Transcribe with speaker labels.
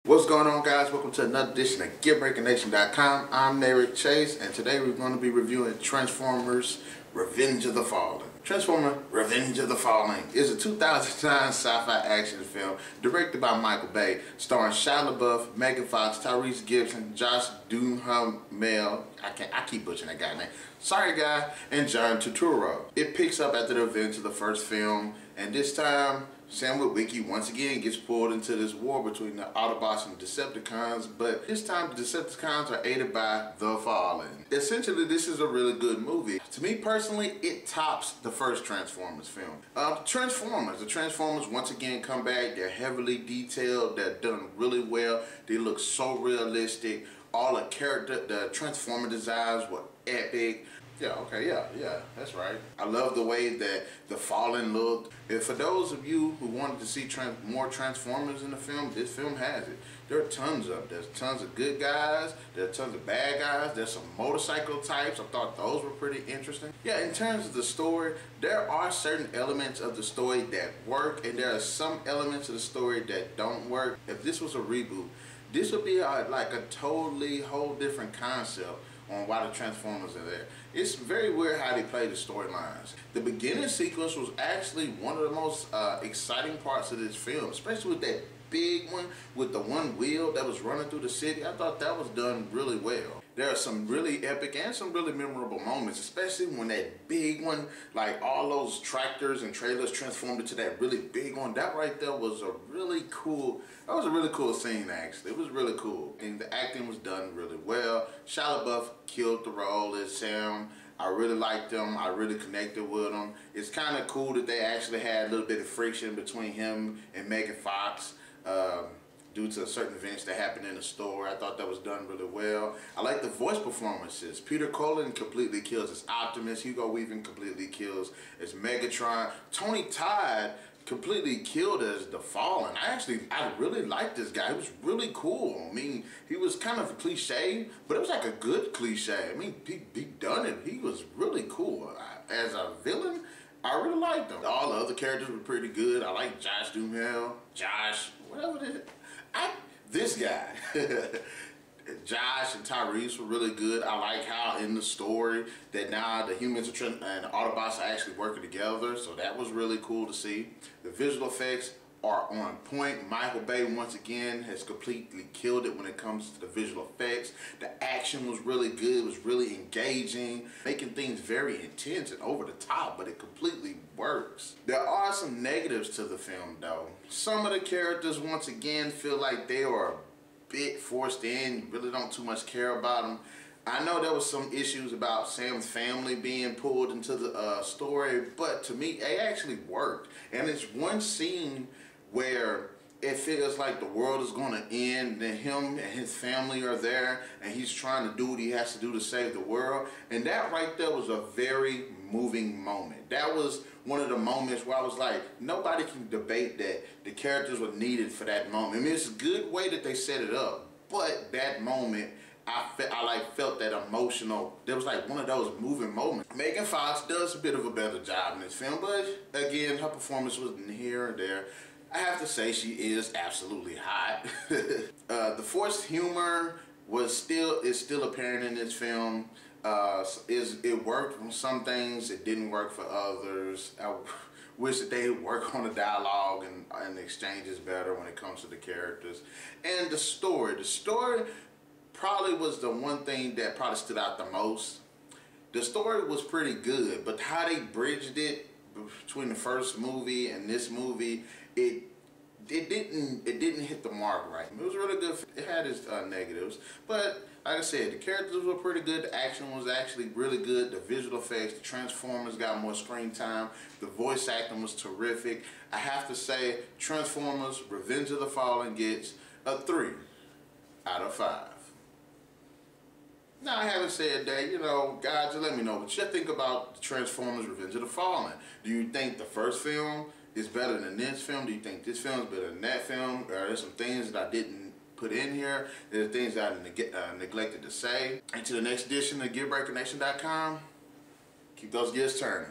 Speaker 1: What's going on, guys? Welcome to another edition of GearBreakerNation.com. I'm Eric Chase, and today we're going to be reviewing Transformers Revenge of the Fallen. Transformers Revenge of the Fallen is a 2009 sci-fi action film directed by Michael Bay, starring Shia LaBeouf, Megan Fox, Tyrese Gibson, Josh Duhamel, I keep butchering that guy's name, sorry guy, and John Turturro. It picks up after the events of the first film, and this time Sam Witwicky once again gets pulled into this war between the Autobots and Decepticons, but this time the Decepticons are aided by the Fallen. Essentially, this is a really good movie. To me personally, it tops the first Transformers film. The Transformers once again come back. They're heavily detailed. They're done really well. They look so realistic. All the Transformer designs were epic. Yeah, that's right. I love the way that the Fallen looked. And for those of you who wanted to see more Transformers in the film, this film has it. There are tons of them. There's tons of good guys. There are tons of bad guys. There's some motorcycle types. I thought those were pretty interesting. Yeah, in terms of the story, there are certain elements of the story that work, and there are some elements of the story that don't work. If this was a reboot, this would be like a totally whole different concept on why the Transformers are there. It's very weird how they play the storylines. The beginning sequence was actually one of the most exciting parts of this film, especially with that big one with the one wheel that was running through the city. I thought that was done really well. There are some really epic and some really memorable moments, especially when that big one, like all those tractors and trailers transformed into that really big one. That right there was a really cool, scene actually. It was really cool. And the acting was done really well. Shia LaBeouf killed the role as Sam. I really liked him. I really connected with him. It's kind of cool that they actually had a little bit of friction between him and Megan Fox. Due to certain events that happened in the store. I thought that was done really well. I like the voice performances. Peter Cullen completely kills as Optimus. Hugo Weaving completely kills as Megatron. Todd completely killed as the Fallen. I really liked this guy. He was really cool. I mean, he was kind of a cliche, but it was like a good cliche. I mean, he done it. He was really cool. As a villain, I really liked him. All the other characters were pretty good. I like Josh Duhamel. Whatever it is. This guy. Josh and Tyrese were really good. I like how in the story that now the humans and the Autobots are actually working together. So that was really cool to see. The visual effects are on point. Michael Bay once again has completely killed it when it comes to the visual effects. The action was really good. It was really engaging, making things very intense and over the top, but it completely works. There are some negatives to the film though. Some of the characters once again feel like they are a bit forced in. You really don't too much care about them. I know there was some issues about Sam's family being pulled into the story, but to me, it actually worked. And it's one scene where it feels like the world is going to end, and him and his family are there, and he's trying to do what he has to do to save the world. And that right there was a very moving moment. That was one of the moments where I was like, nobody can debate that the characters were needed for that moment. I mean, it's a good way that they set it up, but that moment, I felt that emotional. There was like one of those moving moments. Megan Fox does a bit of a better job in this film, but again, her performance was here and there. I have to say she is absolutely hot. The forced humor is still apparent in this film. It worked on some things, it didn't work for others. I wish that they would work on the dialogue and the exchanges better when it comes to the characters. And the story probably was the one thing that probably stood out the most. The story was pretty good, but how they bridged it between the first movie and this movie, it didn't hit the mark right. It was really good. It had its negatives, but like I said, the characters were pretty good. The action was actually really good. The visual effects, the Transformers got more screen time. The voice acting was terrific. I have to say, Transformers Revenge of the Fallen gets a 3 out of 5. Now, I haven't said that, you know, guys, let me know what you think about Transformers Revenge of the Fallen. Do you think the first film is better than this film? Do you think this film is better than that film? Are there some things that I didn't put in here? There are things that I neglected to say. Until the next edition of GearBreakerNation.com, keep those gears turning.